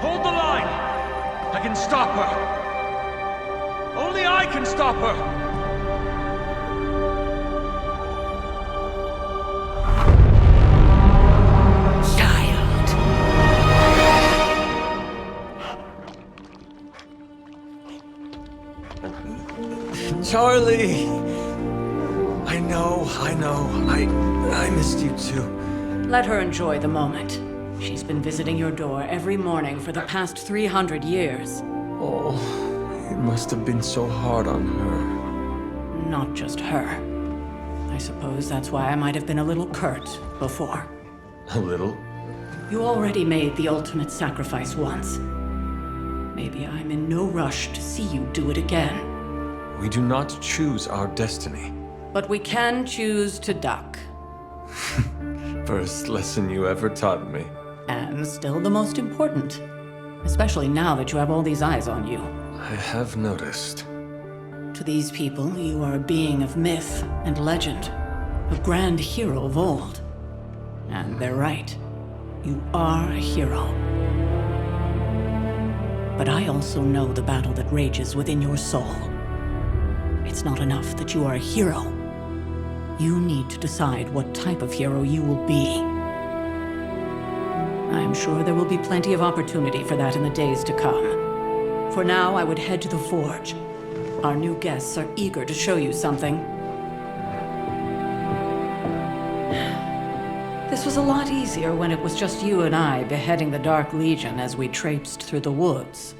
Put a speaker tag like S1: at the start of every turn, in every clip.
S1: Hold the line! I can stop her! Only I can stop her!
S2: Charlie! I know. I missed you too.
S3: Let her enjoy the moment. She's been visiting your door every morning for the past 300 years.
S2: Oh, it must have been so hard on her.
S3: Not just her. I suppose that's why I might have been a little curt before.
S2: A little?
S3: You already made the ultimate sacrifice once. Maybe I'm in no rush to see you do it again.
S2: We do not choose our destiny.
S3: But we can choose to duck.
S2: First lesson you ever taught me.
S3: And still the most important. Especially now that you have all these eyes on you.
S2: I have noticed.
S3: To these people, you are a being of myth and legend. A grand hero of old. And they're right. You are a hero. But I also know the battle that rages within your soul. It's not enough that you are a hero. You need to decide what type of hero you will be. I'm sure there will be plenty of opportunity for that in the days to come. For now, I would head to the Forge. Our new guests are eager to show you something. This was a lot easier when it was just you and I beheading the Dark Legion as we traipsed through the woods.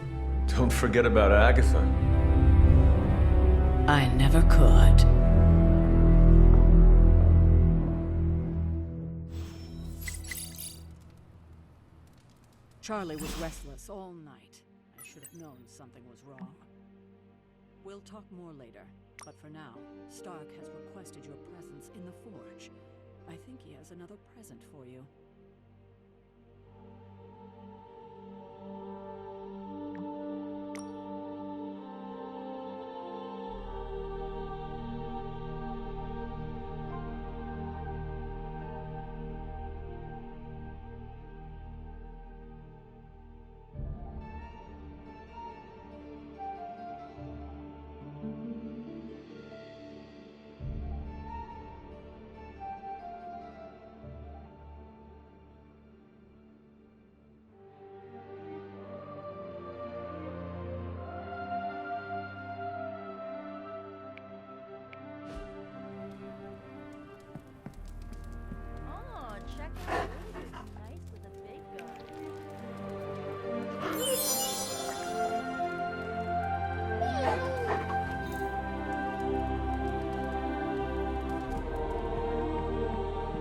S2: Don't forget about Agatha.
S3: I never could. Charlie was restless all night. I should have known something was wrong. We'll talk more later, but for now, Stark has requested your presence in the Forge. I think he has another present for you.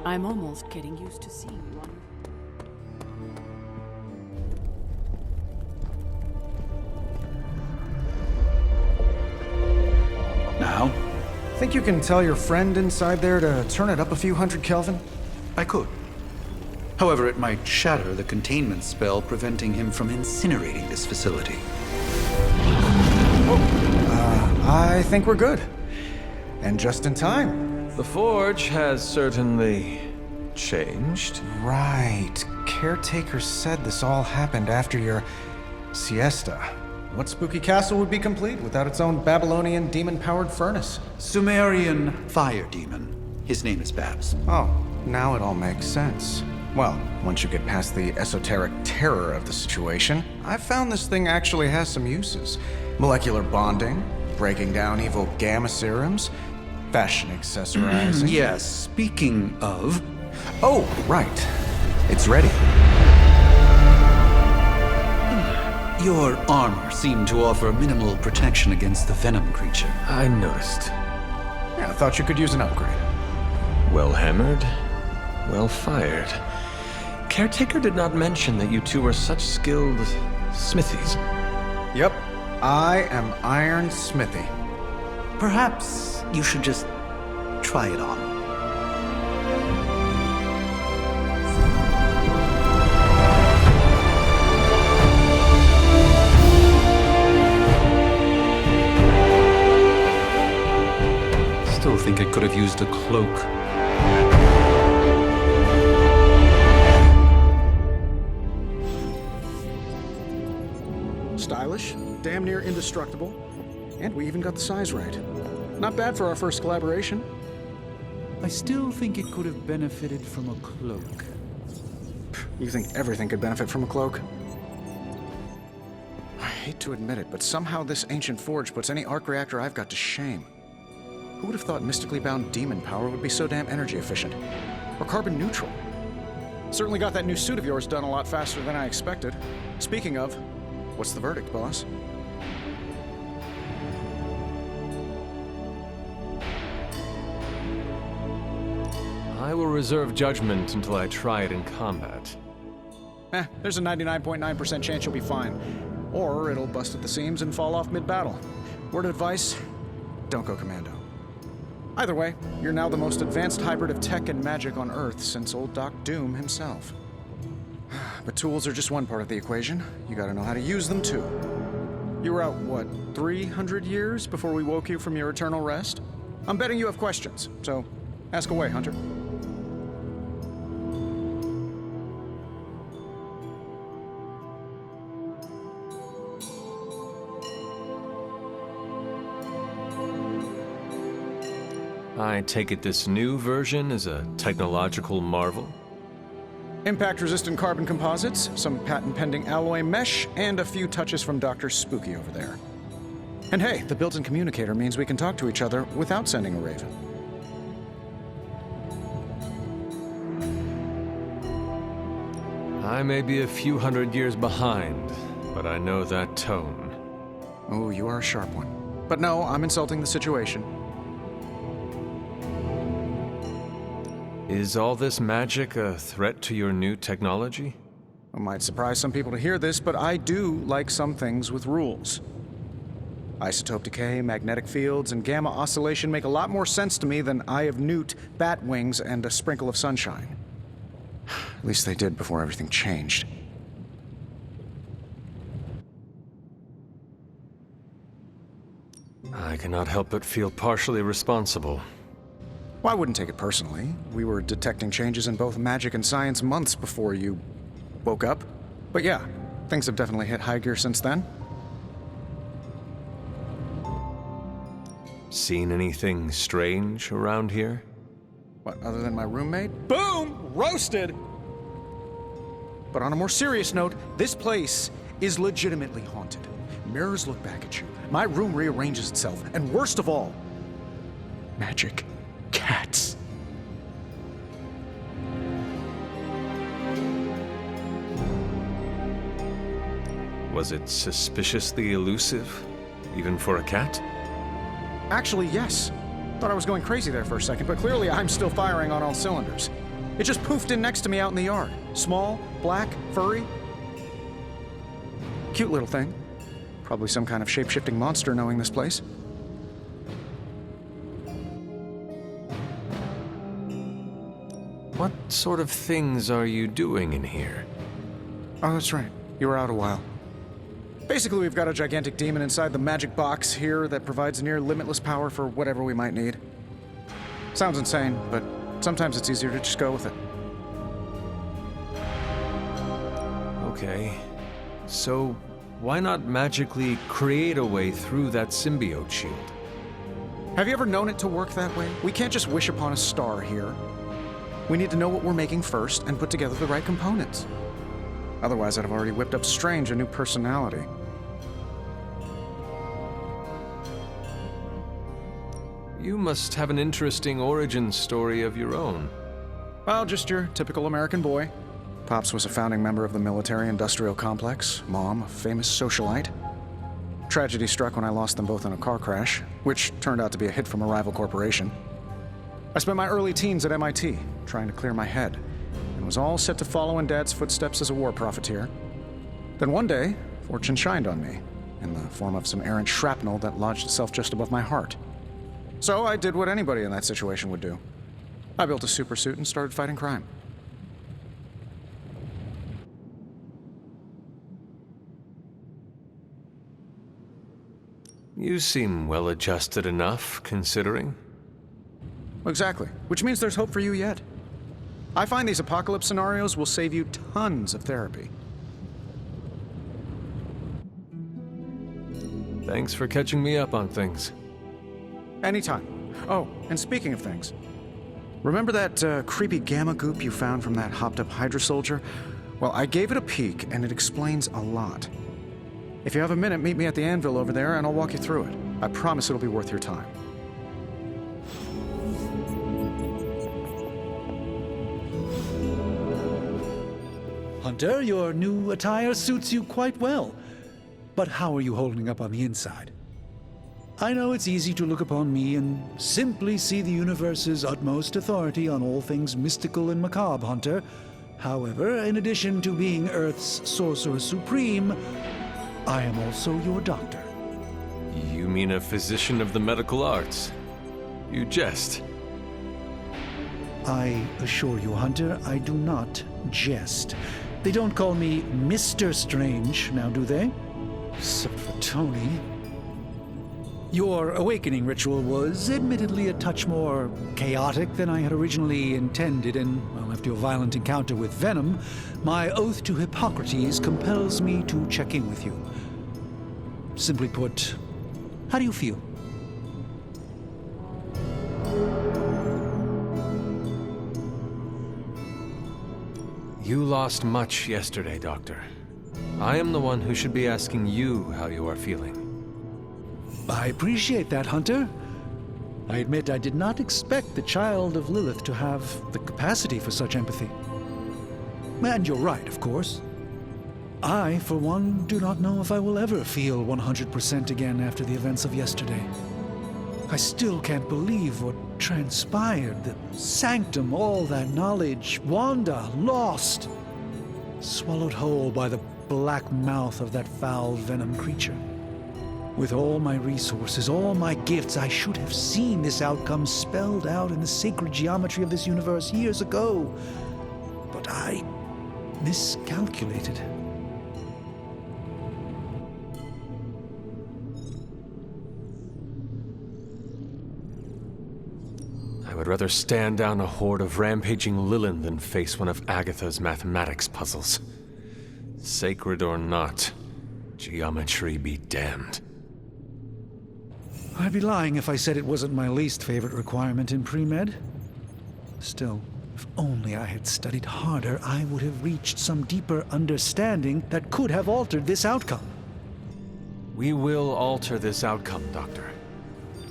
S3: I'm almost getting used to seeing you on...
S4: Now?
S5: Think you can tell your friend inside there to turn it up a few hundred Kelvin?
S4: I could. However, it might shatter the containment spell preventing him from incinerating this facility.
S5: I think we're good. And just in time.
S2: The Forge has certainly changed.
S5: Right. Caretaker said this all happened after your siesta. What spooky castle would be complete without its own Babylonian demon-powered furnace?
S4: Sumerian fire demon. His name is Babs.
S5: Oh, now it all makes sense. Well, once you get past the esoteric terror of the situation, I've found this thing actually has some uses. Molecular bonding, breaking down evil gamma serums, fashion accessorizing.
S4: Yes, speaking of...
S5: Oh, right. It's ready.
S4: Your armor seemed to offer minimal protection against the venom creature.
S2: I noticed.
S5: Yeah, I thought you could use an upgrade.
S2: Well hammered, well fired. Caretaker did not mention that you two were such skilled smithies.
S5: Yep, I am Iron Smithy.
S4: Perhaps you should just try it on. Still think it could have used a cloak.
S5: Stylish, damn near indestructible, and we even got the size right. Not bad for our first collaboration.
S4: I still think it could have benefited from a cloak.
S5: You think everything could benefit from a cloak? I hate to admit it, but somehow this ancient forge puts any arc reactor I've got to shame. Who would have thought mystically bound demon power would be so damn energy efficient? Or carbon neutral? Certainly got that new suit of yours done a lot faster than I expected. Speaking of, what's the verdict, boss?
S2: I will reserve judgment until I try it in combat.
S5: There's a 99.9% chance you'll be fine. Or it'll bust at the seams and fall off mid-battle. Word of advice, don't go commando. Either way, you're now the most advanced hybrid of tech and magic on Earth since old Doc Doom himself. But tools are just one part of the equation. You gotta know how to use them too. You were out, what, 300 years before we woke you from your eternal rest? I'm betting you have questions, so ask away, Hunter.
S2: I take it this new version is a technological marvel?
S5: Impact-resistant carbon composites, some patent-pending alloy mesh, and a few touches from Dr. Spooky over there. And hey, the built-in communicator means we can talk to each other without sending a raven.
S2: I may be a few hundred years behind, but I know that tone.
S5: Oh, you are a sharp one. But no, I'm insulting the situation.
S2: Is all this magic a threat to your new technology?
S5: It might surprise some people to hear this, but I do like some things with rules. Isotope decay, magnetic fields, and gamma oscillation make a lot more sense to me than Eye of Newt, bat wings, and a sprinkle of sunshine. At least they did before everything changed.
S2: I cannot help but feel partially responsible.
S5: Well, I wouldn't take it personally. We were detecting changes in both magic and science months before you woke up. But yeah, things have definitely hit high gear since then.
S2: Seen anything strange around here?
S5: What, other than my roommate? Boom! Roasted! But on a more serious note, this place is legitimately haunted. Mirrors look back at you. My room rearranges itself. And worst of all, magic cats.
S2: Was it suspiciously elusive, even for a cat?
S5: Actually, yes. Thought I was going crazy there for a second, but clearly I'm still firing on all cylinders. It just poofed in next to me out in the yard. Small, black, furry. Cute little thing. Probably some kind of shape-shifting monster knowing this place.
S2: What sort of things are you doing in here?
S5: Oh, that's right. You were out a while. Basically, we've got a gigantic demon inside the magic box here that provides near limitless power for whatever we might need. Sounds insane, but sometimes it's easier to just go with it.
S2: Okay. So, why not magically create a way through that symbiote shield?
S5: Have you ever known it to work that way? We can't just wish upon a star here. We need to know what we're making first and put together the right components. Otherwise, I'd have already whipped up Strange a new personality.
S2: You must have an interesting origin story of your own.
S5: Well, just your typical American boy. Pops was a founding member of the military-industrial complex. Mom, a famous socialite. Tragedy struck when I lost them both in a car crash, which turned out to be a hit from a rival corporation. I spent my early teens at MIT, trying to clear my head, and was all set to follow in Dad's footsteps as a war profiteer. Then one day, fortune shined on me, in the form of some errant shrapnel that lodged itself just above my heart. So I did what anybody in that situation would do. I built a supersuit and started fighting crime.
S2: You seem well-adjusted enough, considering.
S5: Exactly, which means there's hope for you yet. I find these apocalypse scenarios will save you tons of therapy.
S2: Thanks for catching me up on things.
S5: Anytime. Oh, and speaking of things, remember that creepy gamma goop you found from that hopped-up Hydra soldier? Well, I gave it a peek, and it explains a lot. If you have a minute, meet me at the anvil over there, and I'll walk you through it. I promise it'll be worth your time.
S4: Hunter, your new attire suits you quite well. But how are you holding up on the inside? I know it's easy to look upon me and simply see the universe's utmost authority on all things mystical and macabre, Hunter. However, in addition to being Earth's Sorcerer Supreme, I am also your doctor.
S2: You mean a physician of the medical arts? You jest.
S4: I assure you, Hunter, I do not jest. They don't call me Mr. Strange, now do they? Except for Tony. Your awakening ritual was admittedly a touch more chaotic than I had originally intended, and, well, after your violent encounter with Venom, my oath to Hippocrates compels me to check in with you. Simply put, how do you feel?
S2: You lost much yesterday, Doctor. I am the one who should be asking you how you are feeling.
S4: I appreciate that, Hunter. I admit I did not expect the child of Lilith to have the capacity for such empathy. And you're right, of course. I, for one, do not know if I will ever feel 100% again after the events of yesterday. I still can't believe what transpired. The sanctum, all that knowledge, Wanda, lost. Swallowed whole by the black mouth of that foul Venom creature. With all my resources, all my gifts, I should have seen this outcome spelled out in the sacred geometry of this universe years ago. But I miscalculated.
S2: I would rather stand down a horde of rampaging Lilin than face one of Agatha's mathematics puzzles. Sacred or not, geometry be damned.
S4: I'd be lying if I said it wasn't my least favorite requirement in pre-med. Still, if only I had studied harder, I would have reached some deeper understanding that could have altered this outcome.
S2: We will alter this outcome, Doctor.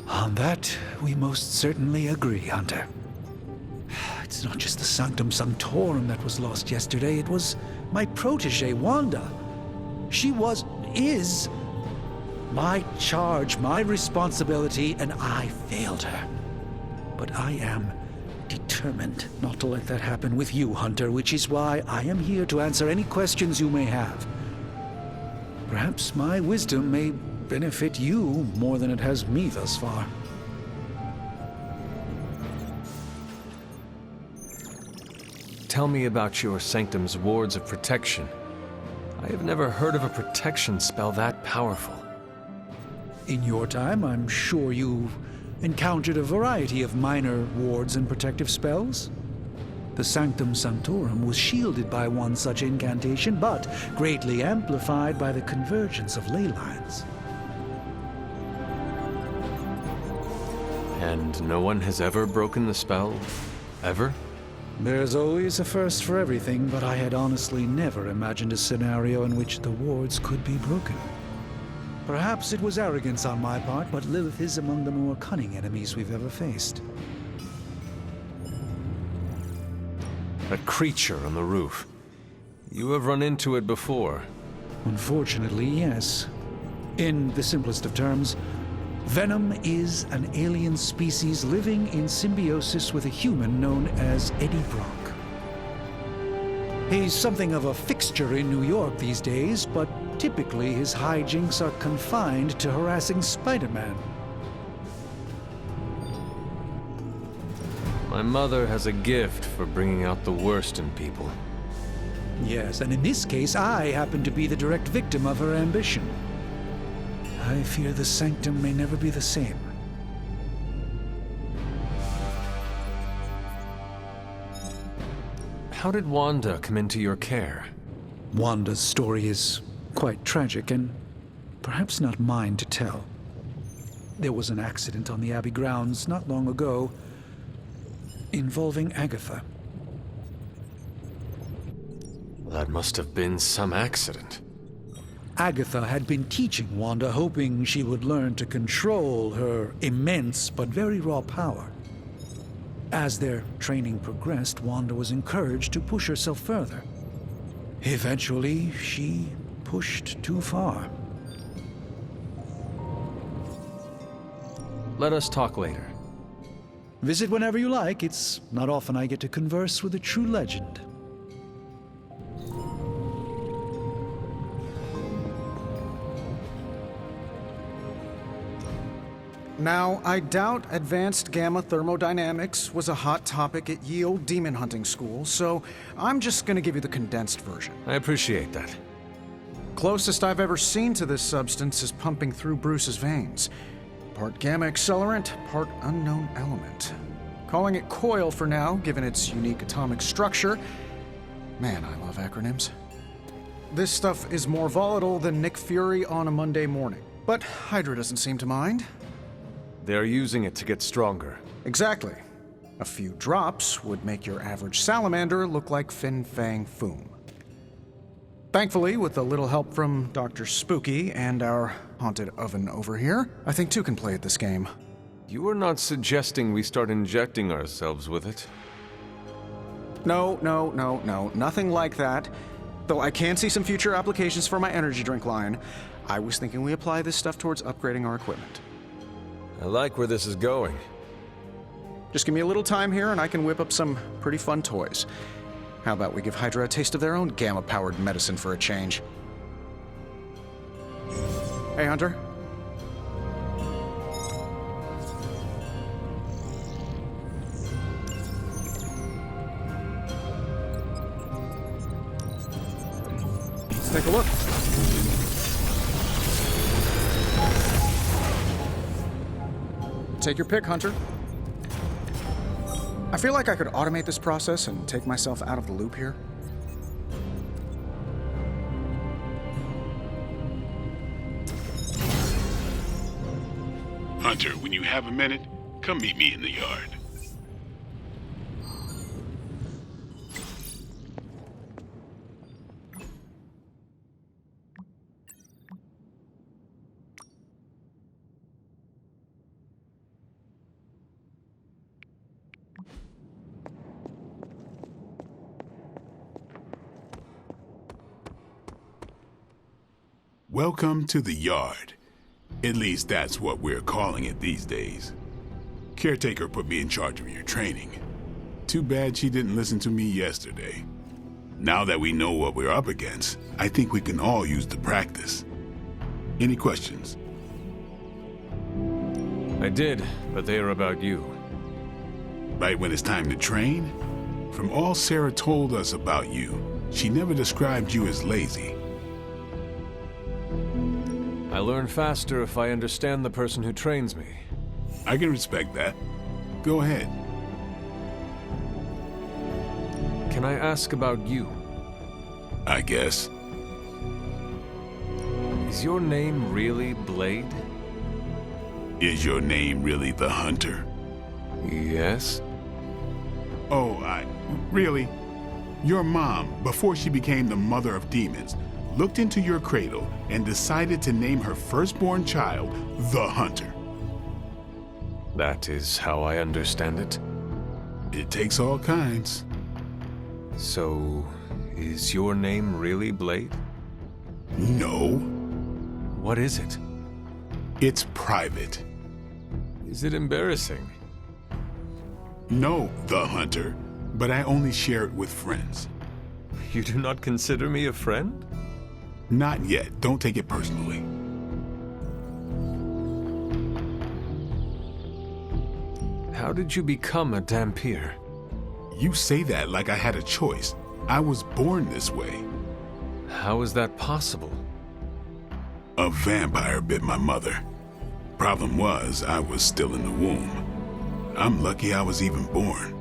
S4: On that, we most certainly agree, Hunter. It's not just the Sanctum Sanctorum that was lost yesterday, it was my protege, Wanda. She is my charge, my responsibility, and I failed her. But I am determined not to let that happen with you, Hunter, which is why I am here to answer any questions you may have. Perhaps my wisdom may benefit you more than it has me thus far.
S2: Tell me about your Sanctum's wards of protection. I have never heard of a protection spell that powerful.
S4: In your time, I'm sure you've encountered a variety of minor wards and protective spells. The Sanctum Sanctorum was shielded by one such incantation, but greatly amplified by the convergence of ley lines.
S2: And no one has ever broken the spell? Ever?
S4: There's always a first for everything, but I had honestly never imagined a scenario in which the wards could be broken. Perhaps it was arrogance on my part, but Lilith is among the more cunning enemies we've ever faced.
S2: A creature on the roof. You have run into it before.
S4: Unfortunately, yes. In the simplest of terms, Venom is an alien species living in symbiosis with a human known as Eddie Brock. He's something of a fixture in New York these days, but typically his hijinks are confined to harassing Spider-Man.
S2: My mother has a gift for bringing out the worst in people.
S4: Yes, and in this case, I happen to be the direct victim of her ambition. I fear the Sanctum may never be the same.
S2: How did Wanda come into your care?
S4: Wanda's story is quite tragic and perhaps not mine to tell. There was an accident on the Abbey grounds not long ago involving Agatha.
S2: That must have been some accident.
S4: Agatha had been teaching Wanda, hoping she would learn to control her immense but very raw power. As their training progressed, Wanda was encouraged to push herself further. Eventually, she pushed too far.
S2: Let us talk later.
S4: Visit whenever you like. It's not often I get to converse with a true legend.
S5: Now, I doubt advanced gamma thermodynamics was a hot topic at Yield Demon Hunting School, so I'm just gonna give you the condensed version.
S2: I appreciate that.
S5: Closest I've ever seen to this substance is pumping through Bruce's veins. Part gamma accelerant, part unknown element. Calling it coil for now, given its unique atomic structure. Man, I love acronyms. This stuff is more volatile than Nick Fury on a Monday morning, but Hydra doesn't seem to mind.
S2: They're using it to get stronger.
S5: Exactly. A few drops would make your average salamander look like Fin Fang Foom. Thankfully, with a little help from Dr. Spooky and our haunted oven over here, I think two can play at this game.
S2: You are not suggesting we start injecting ourselves with it?
S5: No, nothing like that. Though I can see some future applications for my energy drink line. I was thinking we apply this stuff towards upgrading our equipment.
S2: I like where this is going.
S5: Just give me a little time here and I can whip up some pretty fun toys. How about we give Hydra a taste of their own gamma-powered medicine for a change? Hey, Hunter. Let's take a look. Take your pick, Hunter. I feel like I could automate this process and take myself out of the loop here.
S6: Hunter, when you have a minute, come meet me in the yard. Welcome to the yard. At least that's what we're calling it these days. Caretaker put me in charge of your training. Too bad she didn't listen to me yesterday. Now that we know what we're up against, I think we can all use the practice. Any questions?
S2: I did, but they are about you.
S6: Right when it's time to train? From all Sarah told us about you, she never described you as lazy.
S2: I learn faster if I understand the person who trains me.
S6: I can respect that. Go ahead.
S2: Can I ask about you?
S6: I guess.
S2: Is your name really Blade?
S6: Is your name really the Hunter?
S2: Yes.
S6: Oh, really? Your mom, before she became the mother of demons, looked into your cradle and decided to name her firstborn child the Hunter.
S2: That is how I understand it.
S6: It takes all kinds.
S2: So, is your name really Blade?
S6: No,
S2: What is it?
S6: it's private.
S2: Is it embarrassing?
S6: No, the Hunter, but I only share it with friends.
S2: You do not consider me a friend?
S6: Not yet. Don't take it personally.
S2: How did you become a Dhampir?
S6: You say that like I had a choice. I was born this way.
S2: How is that possible?
S6: A vampire bit my mother. Problem was, I was still in the womb. I'm lucky I was even born.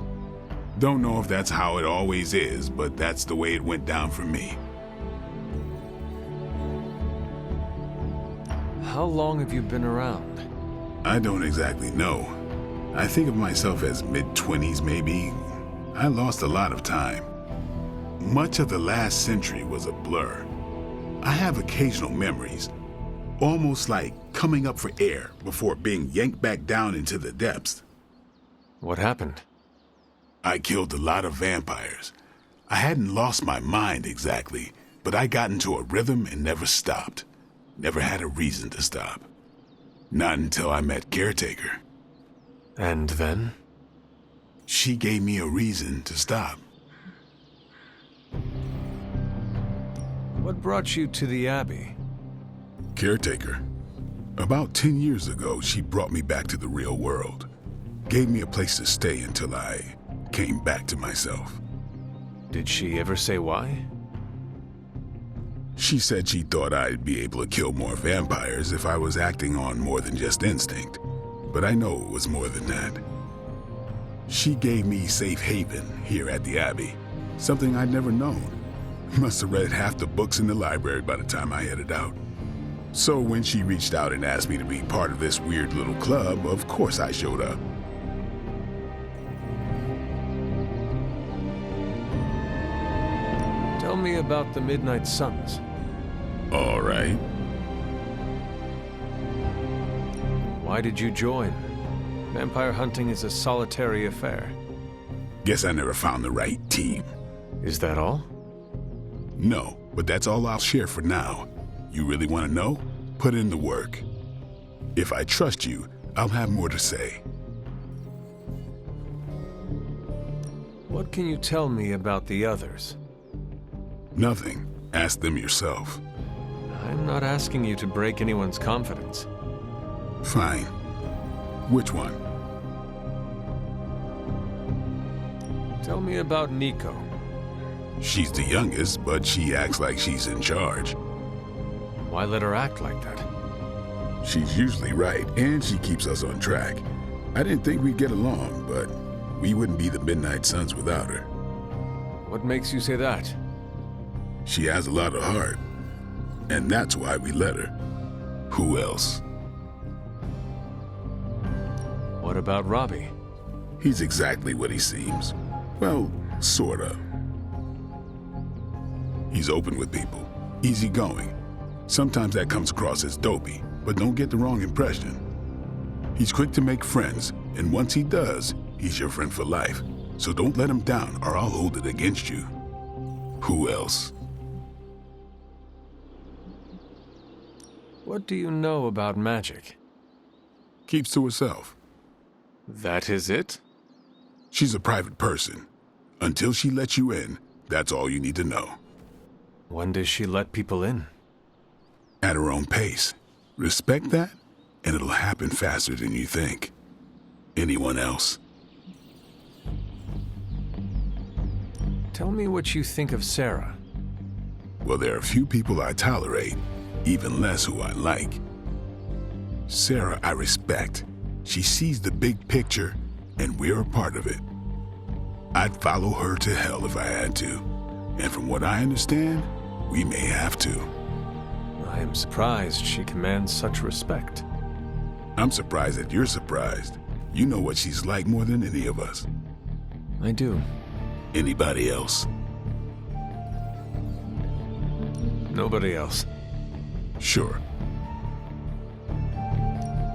S6: Don't know if that's how it always is, but that's the way it went down for me.
S2: How long have you been around?
S6: I don't exactly know. I think of myself as mid-20s, maybe. I lost a lot of time. Much of the last century was a blur. I have occasional memories, almost like coming up for air before being yanked back down into the depths.
S2: What happened?
S6: I killed a lot of vampires. I hadn't lost my mind exactly, but I got into a rhythm and never stopped. Never had a reason to stop. Not until I met Caretaker.
S2: And then?
S6: She gave me a reason to stop.
S2: What brought you to the Abbey?
S6: Caretaker. About 10 years ago, she brought me back to the real world. Gave me a place to stay until I came back to myself.
S2: Did she ever say why?
S6: She said she thought I'd be able to kill more vampires if I was acting on more than just instinct. But I know it was more than that. She gave me safe haven here at the Abbey, something I'd never known. Must have read half the books in the library by the time I headed out. So when she reached out and asked me to be part of this weird little club, of course I showed up.
S2: Tell me about the Midnight Suns.
S6: All right.
S2: Why did you join? Vampire hunting is a solitary affair.
S6: Guess I never found the right team.
S2: Is that all?
S6: No, but that's all I'll share for now. You really want to know? Put in the work. If I trust you, I'll have more to say.
S2: What can you tell me about the others?
S6: Nothing. Ask them yourself.
S2: I'm not asking you to break anyone's confidence.
S6: Fine. Which one?
S2: Tell me about Nico.
S6: She's the youngest, but she acts like she's in charge.
S2: Why let her act like that?
S6: She's usually right, and she keeps us on track. I didn't think we'd get along, but we wouldn't be the Midnight Suns without her.
S2: What makes you say that?
S6: She has a lot of heart, and that's why we let her. Who else?
S2: What about Robbie?
S6: He's exactly what he seems. Well, sort of. He's open with people, easygoing. Sometimes that comes across as dopey, but don't get the wrong impression. He's quick to make friends, and once he does, he's your friend for life. So don't let him down or I'll hold it against you. Who else?
S2: What do you know about magic?
S6: Keeps to herself.
S2: That is it?
S6: She's a private person. Until she lets you in, that's all you need to know.
S2: When does she let people in?
S6: At her own pace. Respect that, and it'll happen faster than you think. Anyone else?
S2: Tell me what you think of Sarah.
S6: Well, there are few people I tolerate, even less who I like. Sarah, I respect. She sees the big picture, and we're a part of it. I'd follow her to hell if I had to. And from what I understand, we may have to.
S2: I am surprised she commands such respect.
S6: I'm surprised that you're surprised. You know what she's like more than any of us.
S2: I do.
S6: Anybody else?
S2: Nobody else.
S6: Sure.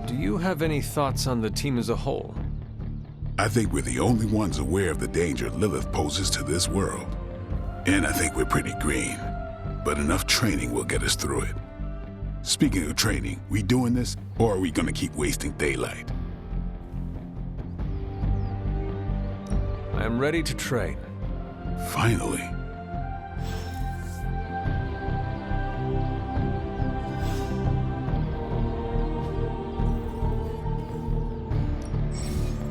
S2: Do you have any thoughts on the team as a whole?
S6: I think we're the only ones aware of the danger Lilith poses to this world. And I think we're pretty green. But enough training will get us through it. Speaking of training, we doing this, or are we gonna keep wasting daylight?
S2: I am ready to train.
S6: Finally.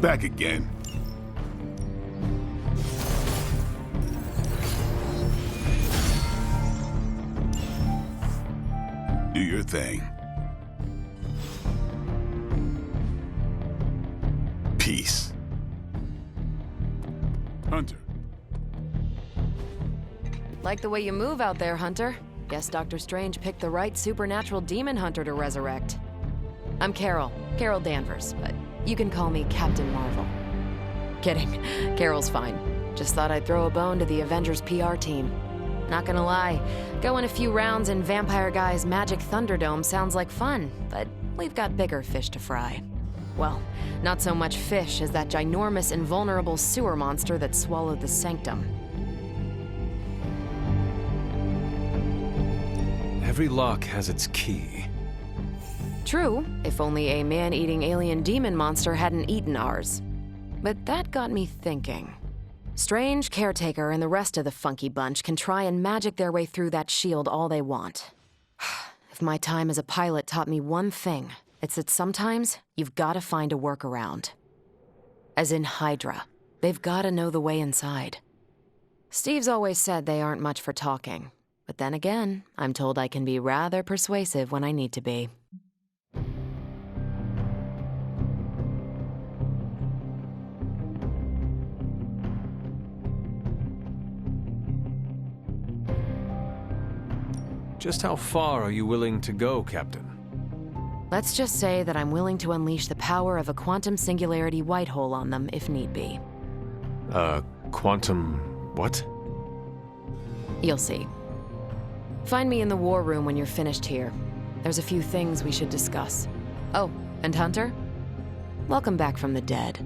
S6: Back again. Do your thing. Peace. Hunter.
S7: Like the way you move out there, Hunter. Guess Dr. Strange picked the right supernatural demon hunter to resurrect. I'm Carol Danvers, but you can call me Captain Marvel. Kidding, Carol's fine. Just thought I'd throw a bone to the Avengers PR team. Not gonna lie, going a few rounds in Vampire Guy's Magic Thunderdome sounds like fun, but we've got bigger fish to fry. Well, not so much fish as that ginormous invulnerable sewer monster that swallowed the Sanctum.
S2: Every lock has its key.
S7: True, if only a man-eating alien demon monster hadn't eaten ours. But that got me thinking. Strange, Caretaker, and the rest of the funky bunch can try and magic their way through that shield all they want. If my time as a pilot taught me one thing, it's that sometimes you've gotta find a workaround. As in Hydra. They've gotta know the way inside. Steve's always said they aren't much for talking. But then again, I'm told I can be rather persuasive when I need to be.
S2: Just how far are you willing to go, Captain?
S7: Let's just say that I'm willing to unleash the power of a quantum singularity white hole on them if need be.
S2: Quantum... what?
S7: You'll see. Find me in the war room when you're finished here. There's a few things we should discuss. Oh, and Hunter? Welcome back from the dead.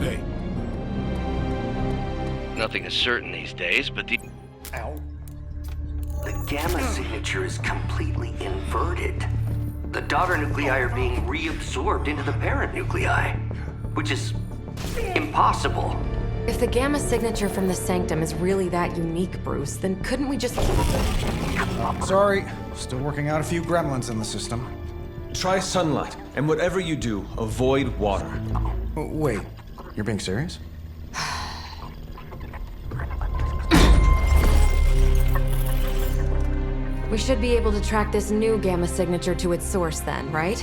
S6: Hey,
S8: Nothing is certain these days, but the...
S9: Ow. The gamma signature is completely inverted. The daughter nuclei are being reabsorbed into the parent nuclei, which is impossible.
S7: If the gamma signature from the Sanctum is really that unique, Bruce, then couldn't we just...
S5: Sorry, still working out a few gremlins in the system.
S2: Try sunlight, and whatever you do, avoid water.
S5: Oh, wait, you're being serious?
S7: We should be able to track this new gamma signature to its source then, right?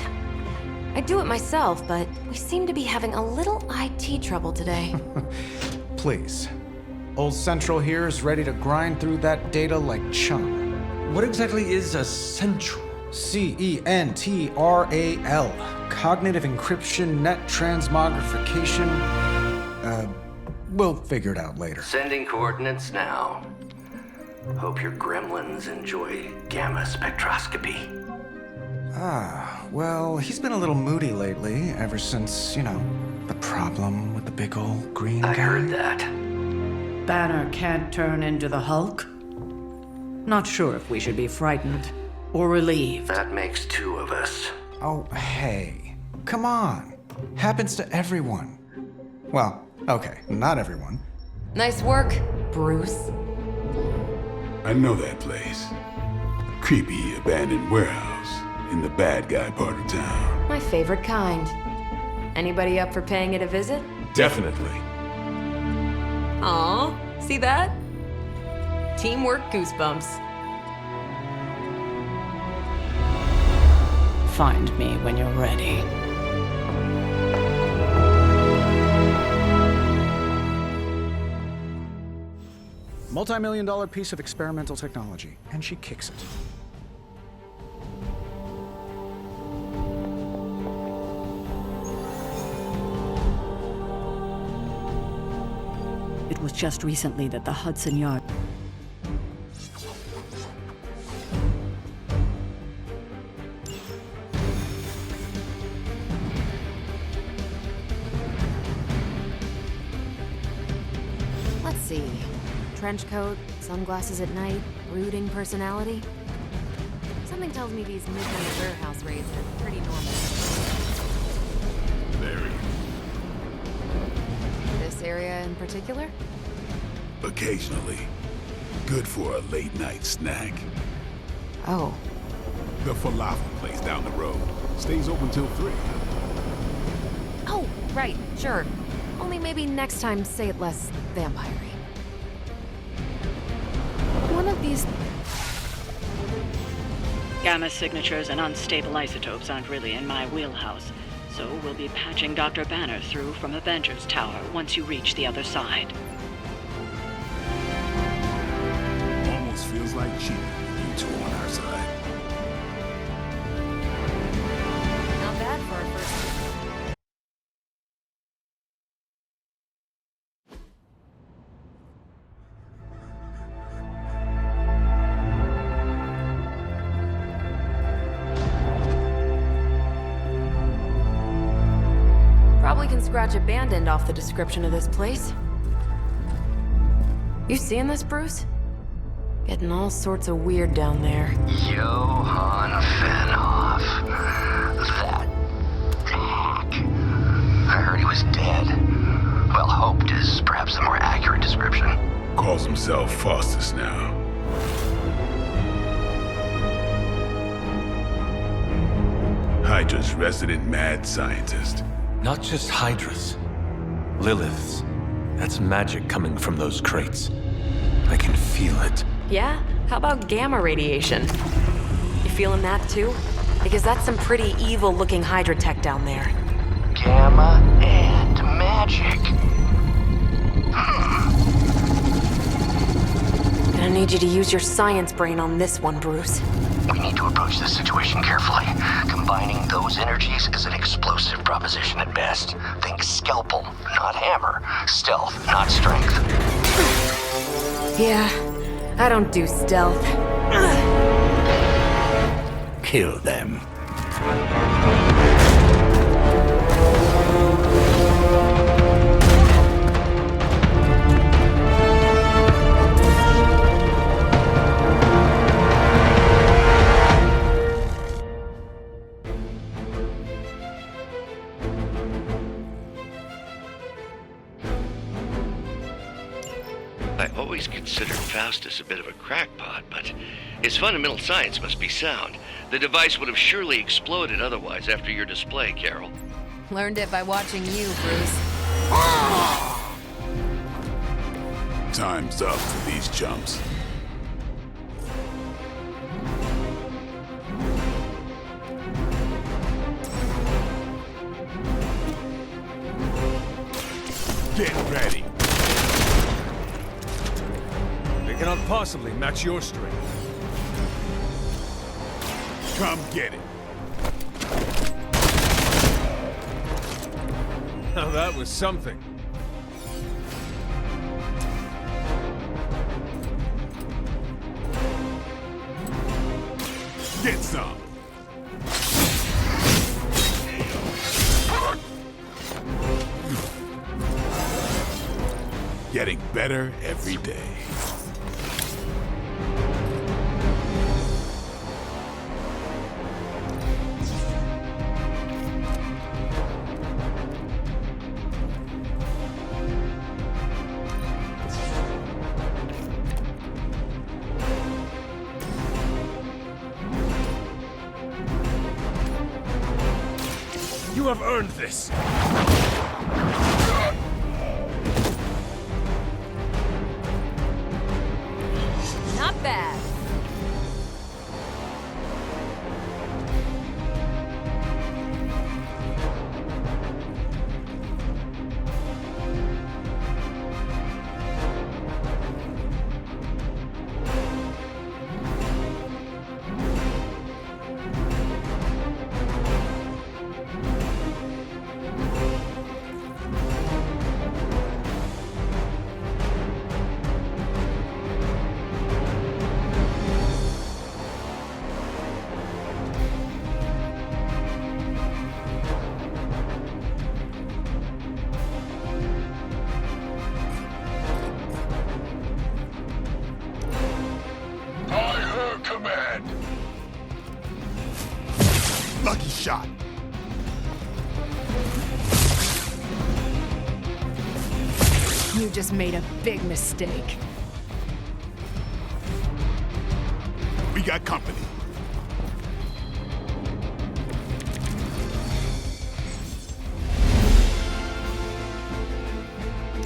S7: I'd do it myself, but we seem to be having a little IT trouble today.
S5: Please. Old Central here is ready to grind through that data like chum.
S2: What exactly is a central?
S5: CENTRAL. Cognitive encryption, net transmogrification. We'll figure it out later.
S9: Sending coordinates now. Hope your gremlins enjoy gamma spectroscopy.
S5: Well, he's been a little moody lately, ever since, the problem with the big old green
S9: I
S5: guy.
S9: heard that.
S3: Banner can't turn into the Hulk? Not sure if we should be frightened or relieved.
S9: That makes two of us.
S5: Oh, hey. Come on. Happens to everyone. Well, okay, not everyone.
S7: Nice work, Bruce.
S6: I know that place. Creepy abandoned warehouse in the bad guy part of town.
S7: My favorite kind. Anybody up for paying it a visit?
S2: Definitely.
S7: Aw, see that? Teamwork goosebumps.
S3: Find me when you're ready.
S5: Multi-million-dollar piece of experimental technology, and she kicks it.
S3: It was just recently that the Hudson Yard...
S7: Let's see. Trench coat, sunglasses at night, brooding personality. Something tells me these midnight warehouse raids are pretty normal.
S6: Very.
S7: This area in particular?
S6: Occasionally. Good for a late night snack.
S7: Oh,
S6: The falafel place down the road stays open till 3.
S7: oh, right, sure. Only maybe next time say it less vampire-y. One of these...
S3: Gamma signatures and unstable isotopes aren't really in my wheelhouse, so we'll be patching Dr. Banner through from Avengers Tower once you reach the other side.
S6: Almost feels like cheating with you two on our side.
S7: Not bad for a first. Probably can scratch abandoned off the description of this place. You seeing this, Bruce? Getting all sorts of weird down there.
S9: Johann Fenhoff. That hack. I heard he was dead. Well, hoped is perhaps the more accurate description.
S6: Calls himself Faustus now. Hydra's resident mad scientist.
S2: Not just Hydra's. Lilith's. That's magic coming from those crates. I can feel it.
S7: Yeah? How about gamma radiation? You feeling that too? Because that's some pretty evil-looking Hydra tech down there.
S9: Gamma and magic.
S7: Gonna need you to use your science brain on this one, Bruce.
S9: We need to approach this situation carefully. Combining those energies is an explosive proposition at best. Think scalpel, not hammer. Stealth, not strength.
S7: Yeah, I don't do stealth.
S10: Kill them.
S8: I always considered Faustus a bit of a crackpot, but his fundamental science must be sound. The device would have surely exploded otherwise after your display, Carol.
S7: Learned it by watching you, Bruce.
S6: Time's up for these chumps. Get ready.
S1: They cannot possibly match your strength.
S6: Come get it.
S1: Now that was something.
S6: Get some. Getting better every day.
S1: You have earned this.
S7: Not bad.
S6: Command. Lucky shot.
S3: You just made a big mistake.
S6: We got company.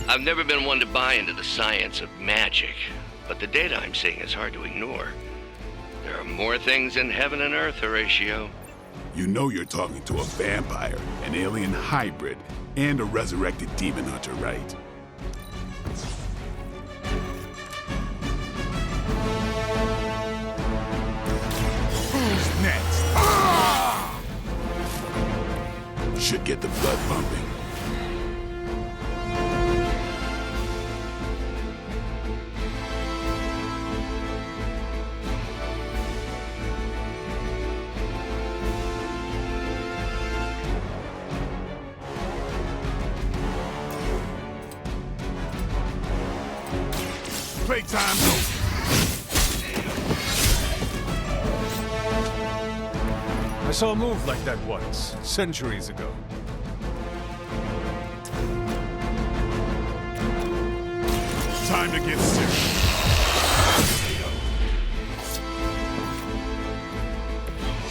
S8: I've never been one to buy into the science of magic, but the data I'm seeing is hard to ignore. There are more things in heaven and earth, Horatio.
S6: You know you're talking to a vampire, an alien hybrid, and a resurrected demon hunter, right? Who's next? Should get the blood pumping. Playtime's over.
S2: I saw a move like that once, centuries ago.
S6: Time to get serious.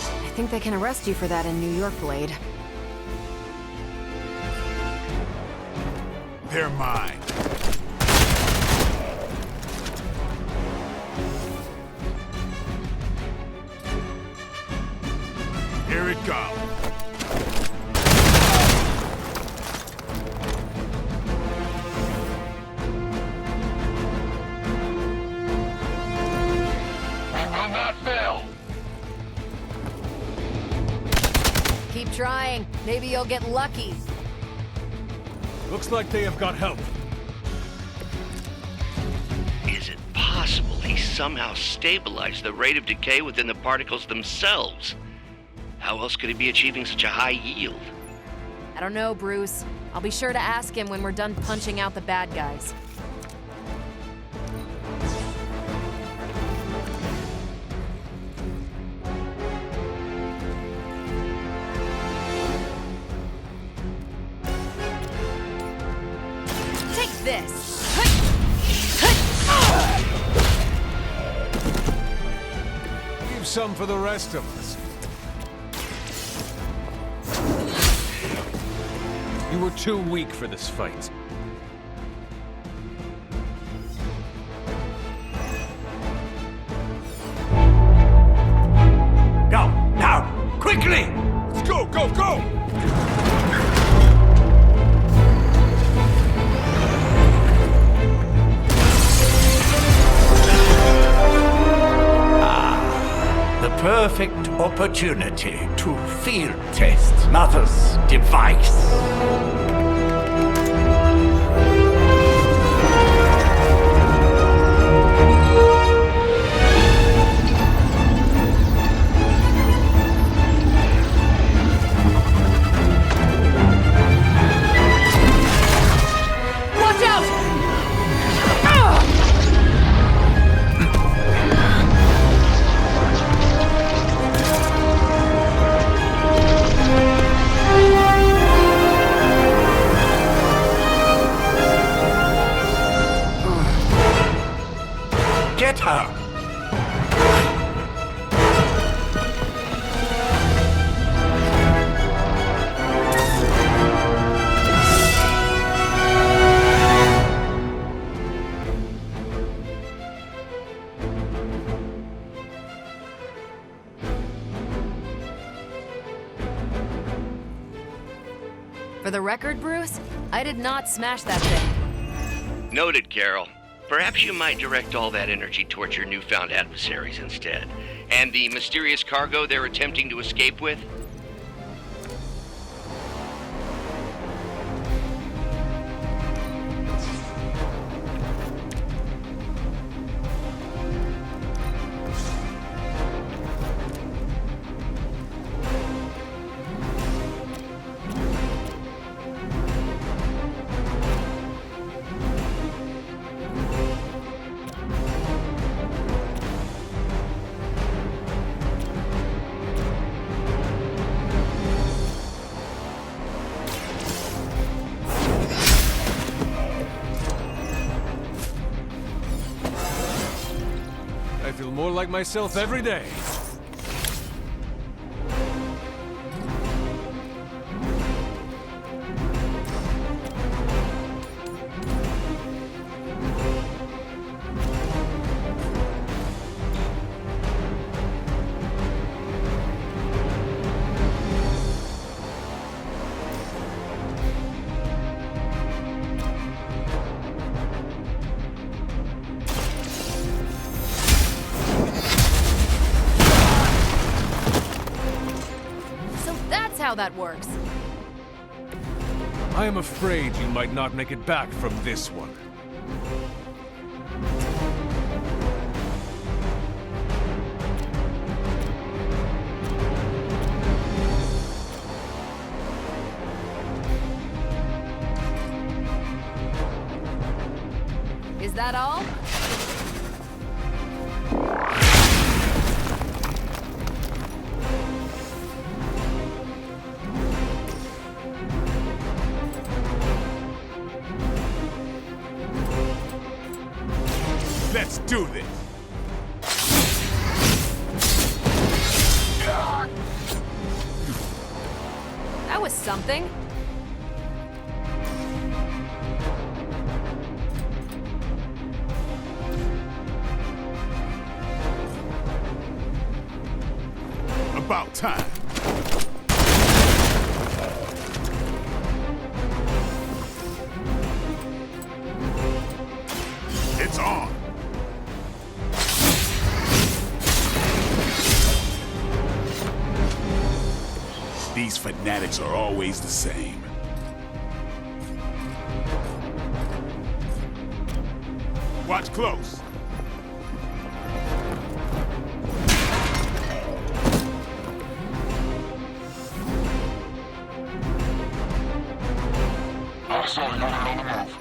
S7: I think they can arrest you for that in New York, Blade.
S6: They're mine. Here it comes.
S1: will not fail.
S7: Keep trying. Maybe you'll get lucky.
S2: Looks like they have got help.
S8: Is it possible he somehow stabilized the rate of decay within the particles themselves? How else could he be achieving such a high yield?
S7: I don't know, Bruce. I'll be sure to ask him when we're done punching out the bad guys. Take this!
S2: Leave some for the rest of us. You were too weak for this fight.
S10: Go, now, quickly!
S6: Let's go, go, go!
S10: The perfect opportunity to field test Mother's device.
S7: Watch out!
S10: Get her!
S7: For the record, Bruce, I did not smash that thing.
S8: Noted, Carol. Perhaps you might direct all that energy towards your newfound adversaries instead. And the mysterious cargo they're attempting to escape with?
S2: I feel more like myself every day.
S7: that's how that works.
S2: I am afraid you might not make it back from this one.
S7: Is that all?
S6: Let's do this.
S7: That was something.
S6: About time. It's on. These fanatics are always the same. Watch close.
S11: Hostile unit on the move.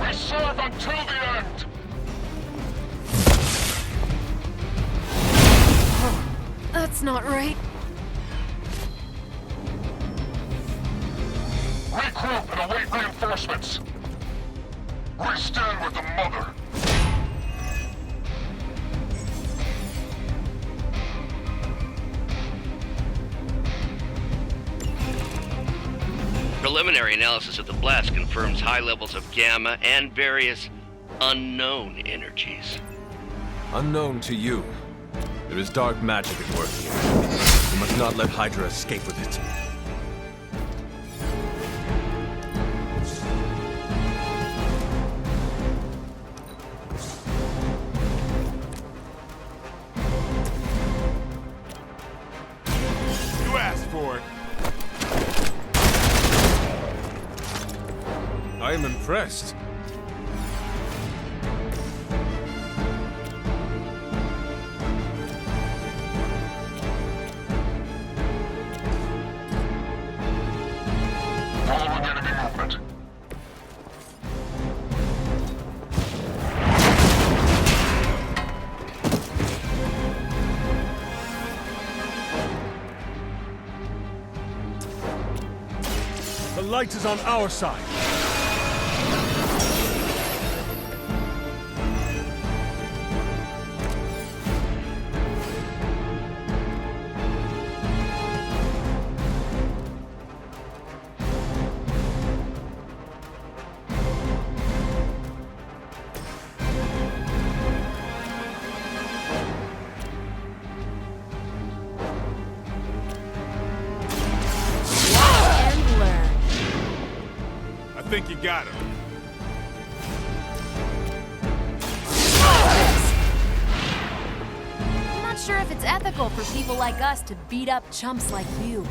S11: We serve until the end!
S7: That's not right.
S11: Regroup and await reinforcements. We stand with the mother.
S8: Preliminary analysis of the blast confirms high levels of gamma and various unknown energies.
S2: Unknown to you, there is dark magic at work here. You must not let Hydra escape with it.
S6: You asked for it.
S2: I am impressed.
S11: Following enemy movement.
S1: The light is on our side.
S7: And learn.
S6: I think you got him.
S7: I'm not sure if it's ethical for people like us to beat up chumps like you.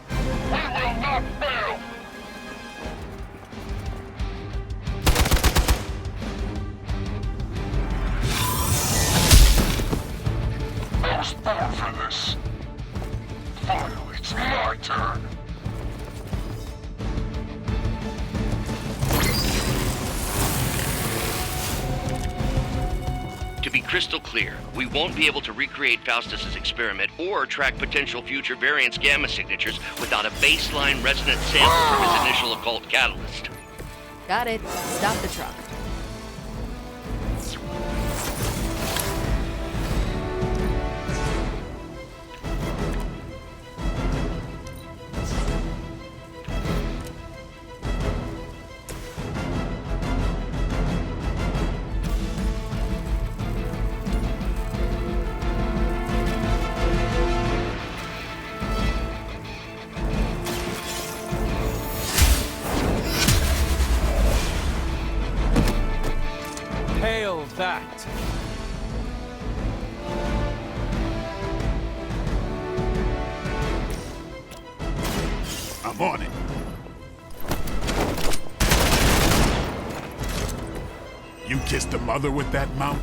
S11: We will not fail! I was born for this. Finally, it's my turn.
S8: To be crystal clear, we won't be able to recreate Faustus's experiment or track potential future variants' gamma signatures without a baseline resonant sample from his initial occult catalyst.
S7: Got it. Stop the truck.
S2: Hail that!
S6: I'm on it. You kissed the mother with that mouth?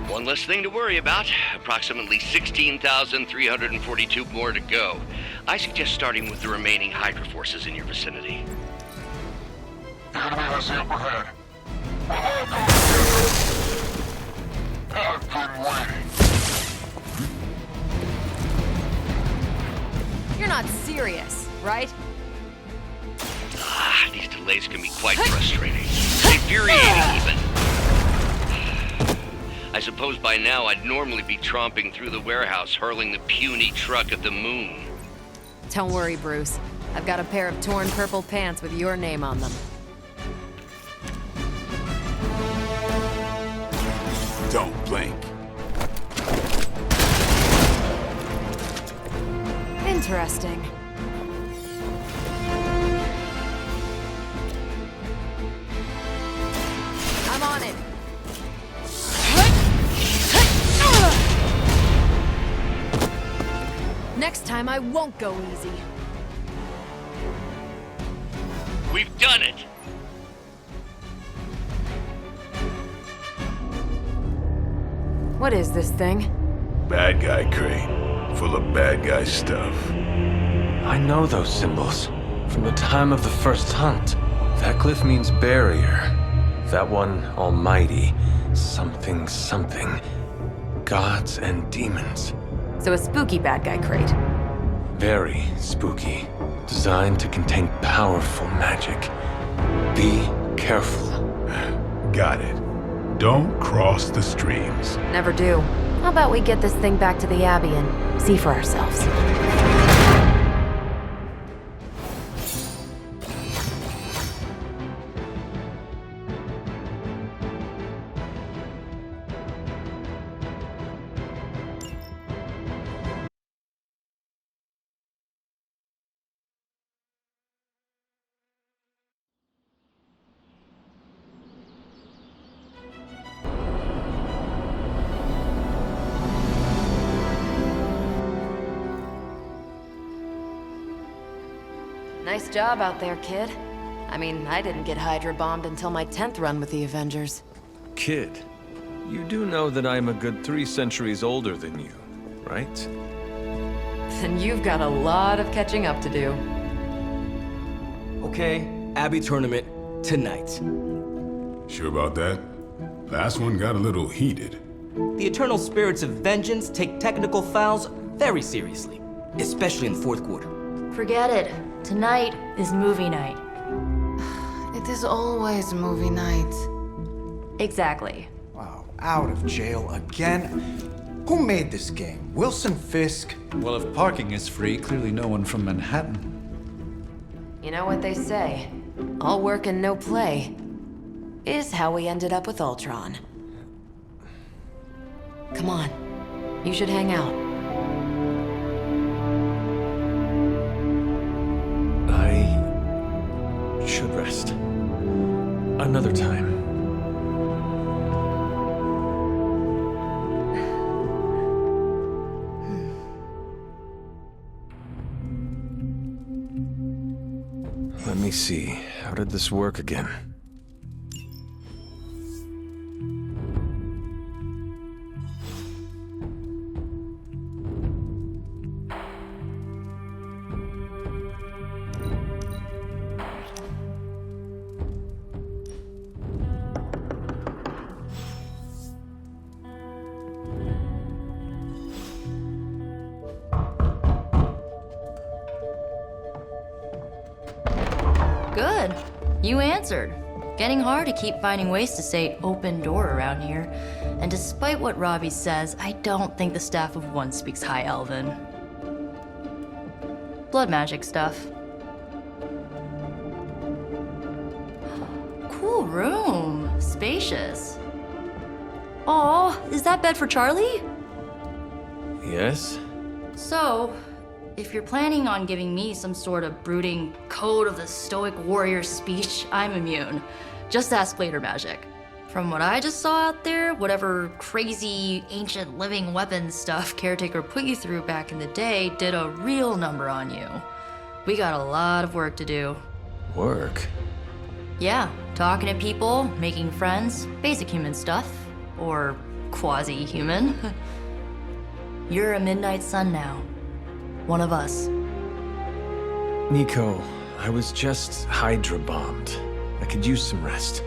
S8: One less thing to worry about. Approximately 16,342 more to go. I suggest starting with the remaining Hydra forces in your vicinity.
S11: The enemy has the upper hand. I've been waiting.
S7: You're not serious, right?
S8: Ah, these delays can be quite frustrating. Infuriating, even. I suppose by now I'd normally be tromping through the warehouse, hurling the puny truck at the moon.
S7: Don't worry, Bruce. I've got a pair of torn purple pants with your name on them.
S6: Don't blink.
S7: Interesting. I'm on it. Next time I won't go easy.
S8: We've done it!
S7: What is this thing?
S6: Bad guy crate. Full of bad guy stuff.
S2: I know those symbols. From the time of the first hunt. That glyph means barrier. That one, almighty. Something, something. Gods and demons.
S7: So a spooky bad guy crate.
S2: Very spooky. Designed to contain powerful magic. Be careful.
S6: Got it. Don't cross the streams.
S7: Never do. How about we get this thing back to the Abbey and see for ourselves? Nice job out there, kid. I mean, I didn't get Hydra bombed until my 10th run with the Avengers.
S2: Kid, you do know that I'm a good 3 centuries older than you, right?
S7: Then you've got a lot of catching up to do.
S12: Okay, Abbey tournament tonight.
S6: Sure about that? Last one got a little heated.
S12: The Eternal Spirits of Vengeance take technical fouls very seriously, especially in the fourth quarter.
S13: Forget it. Tonight is movie night.
S7: It is always movie night.
S13: Exactly.
S5: Wow, out of jail again? Who made this game? Wilson Fisk?
S4: Well, if parking is free, clearly no one from Manhattan.
S7: You know what they say? All work and no play is how we ended up with Ultron. Come on. You should hang out.
S2: I should rest. Another time. Let me see. How did this work again?
S13: Good. You answered. Getting hard to keep finding ways to say open door around here. And despite what Robbie says, I don't think the staff of one speaks High Elven. Blood magic stuff. Cool room. Spacious. Aw, is that bed for Charlie?
S2: Yes?
S13: So, if you're planning on giving me some sort of brooding code of the stoic warrior speech, I'm immune. Just ask later, Magic. From what I just saw out there, whatever crazy ancient living weapons stuff Caretaker put you through back in the day did a real number on you. We got a lot of work to do.
S2: Work?
S13: Yeah, talking to people, making friends, basic human stuff. Or quasi-human. You're a Midnight Sun now. One of us.
S2: Nico, I was just Hydra bombed. I could use some rest.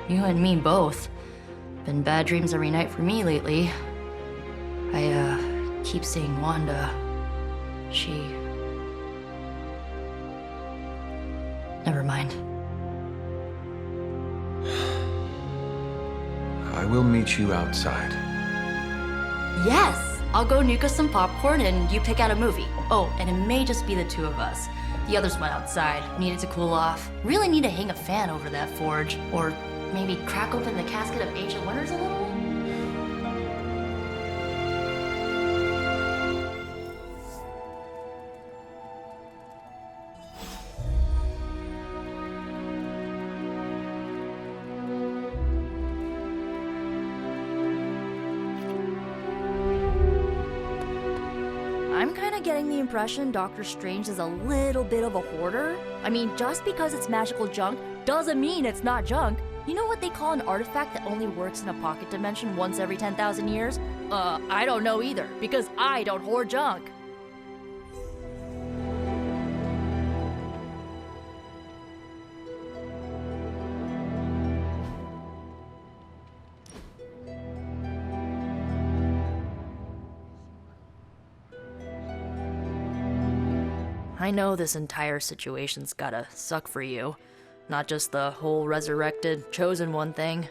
S13: You and me both. Been bad dreams every night for me lately. I keep seeing Wanda. She... Never mind.
S2: I will meet you outside.
S13: Yes! I'll go nuke us some popcorn and you pick out a movie. Oh, and it may just be the two of us. The others went outside, needed to cool off. Really need to hang a fan over that forge. Or maybe crack open the casket of Ancient Wonders a little?
S14: I'm kind of getting the impression Doctor Strange is a little bit of a hoarder. I mean, just because it's magical junk doesn't mean it's not junk. You know what they call an artifact that only works in a pocket dimension once every 10,000 years? I don't know either, because I don't hoard junk.
S13: I know this entire situation's gotta suck for you. Not just the whole resurrected, chosen one thing.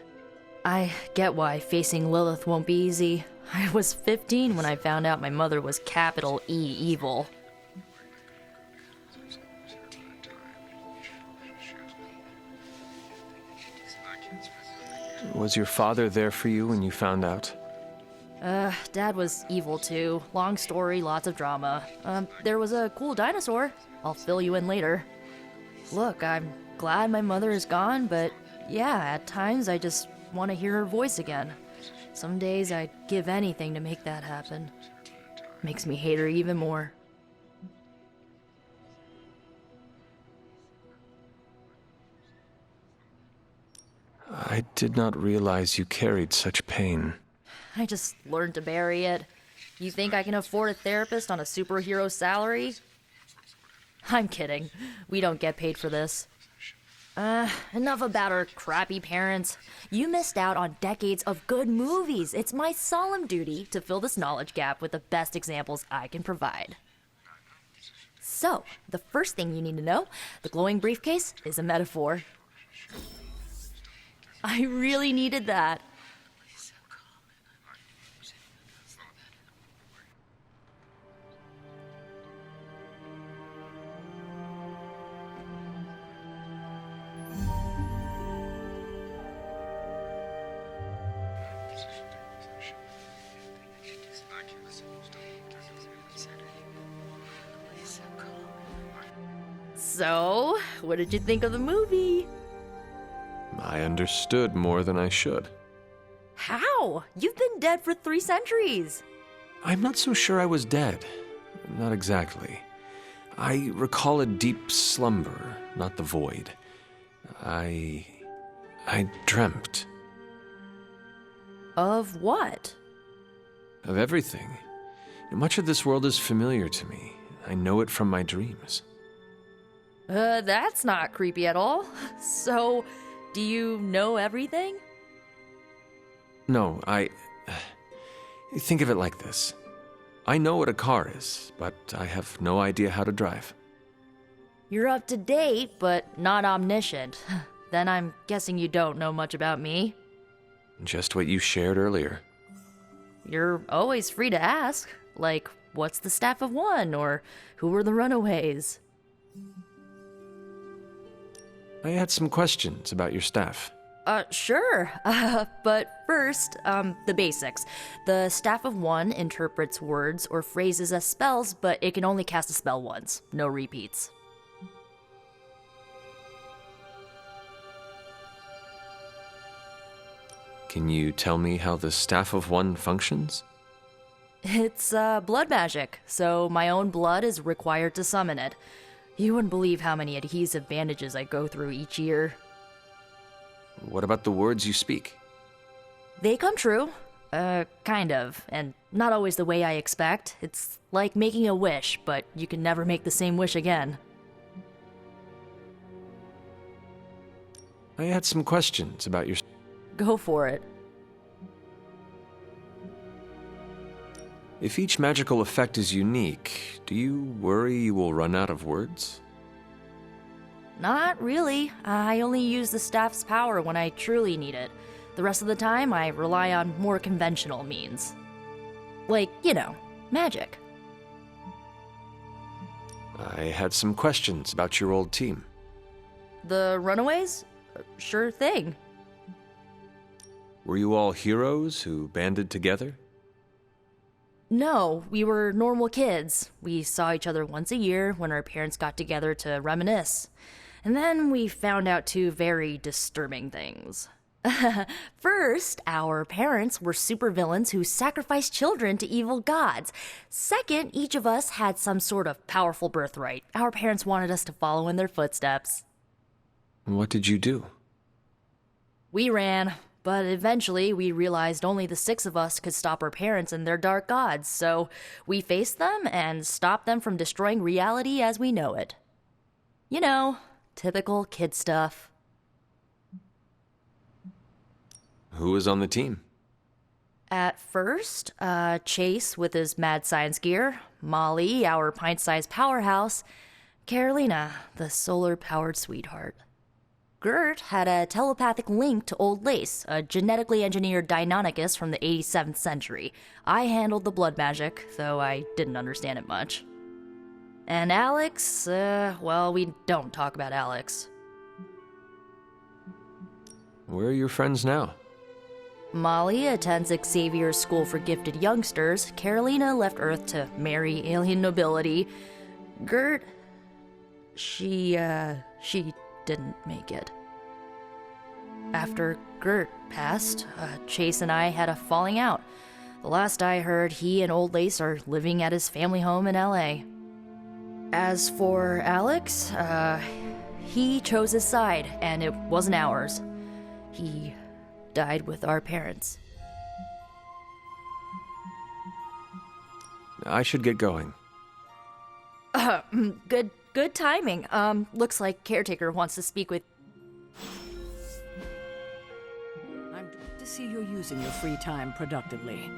S13: I get why facing Lilith won't be easy. I was 15 when I found out my mother was capital E evil.
S2: Was your father there for you when you found out?
S13: Dad was evil too. Long story, lots of drama. There was a cool dinosaur. I'll fill you in later. Look, I'm glad my mother is gone, but yeah, at times I just want to hear her voice again. Some days I'd give anything to make that happen. Makes me hate her even more.
S2: I did not realize you carried such pain.
S13: I just learned to bury it. You think I can afford a therapist on a superhero salary? I'm kidding. We don't get paid for this. Enough about our crappy parents. You missed out on decades of good movies. It's my solemn duty to fill this knowledge gap with the best examples I can provide. So, the first thing you need to know, the glowing briefcase is a metaphor. I really needed that. So, what did you think of the movie?
S2: I understood more than I should.
S14: How? You've been dead for 3 centuries.
S2: I'm not so sure I was dead. Not exactly. I recall a deep slumber, not the void. I dreamt.
S14: Of what?
S2: Of everything. Much of this world is familiar to me. I know it from my dreams.
S14: That's not creepy at all. So, do you know everything?
S2: No, think of it like this. I know what a car is, but I have no idea how to drive.
S14: You're up to date, but not omniscient. Then I'm guessing you don't know much about me.
S2: Just what you shared earlier.
S14: You're always free to ask. Like, what's the Staff of One? Or who were the Runaways?
S2: I had some questions about your staff.
S13: Sure. But first, the basics. The Staff of One interprets words or phrases as spells, but it can only cast a spell once. No repeats.
S2: Can you tell me how the Staff of One functions?
S13: It's, blood magic, so my own blood is required to summon it. You wouldn't believe how many adhesive bandages I go through each year.
S2: What about the words you speak?
S13: They come true. Kind of. And not always the way I expect. It's like making a wish, but you can never make the same wish again.
S2: I had some questions about your...
S13: Go for it.
S2: If each magical effect is unique, do you worry you will run out of words?
S13: Not really. I only use the staff's power when I truly need it. The rest of the time, I rely on more conventional means. Like, you know, magic.
S2: I had some questions about your old team.
S13: The Runaways? Sure thing.
S2: Were you all heroes who banded together?
S13: No, we were normal kids. We saw each other once a year when our parents got together to reminisce. And then we found out two very disturbing things. First, our parents were supervillains who sacrificed children to evil gods. Second, each of us had some sort of powerful birthright. Our parents wanted us to follow in their footsteps.
S2: What did you do?
S13: We ran, but eventually we realized only the 6 of us could stop our parents and their dark gods, so we faced them and stopped them from destroying reality as we know it. You know, typical kid stuff.
S2: Who was on the team?
S13: At first, Chase with his mad science gear, Molly, our pint-sized powerhouse, Carolina, the solar-powered sweetheart. Gert had a telepathic link to Old Lace, a genetically engineered Deinonychus from the 87th century. I handled the blood magic, though I didn't understand it much. And Alex, well, we don't talk about Alex.
S2: Where are your friends now?
S13: Molly attends Xavier's School for Gifted Youngsters. Carolina left Earth to marry alien nobility. Gert, she didn't make it. After Gert passed, Chase and I had a falling out. The last I heard, he and Old Lace are living at his family home in LA. As for Alex, he chose his side, and it wasn't ours. He died with our parents.
S2: I should get going.
S13: Good timing. Looks like Caretaker wants to speak with...
S3: I'm glad to see you're using your free time productively.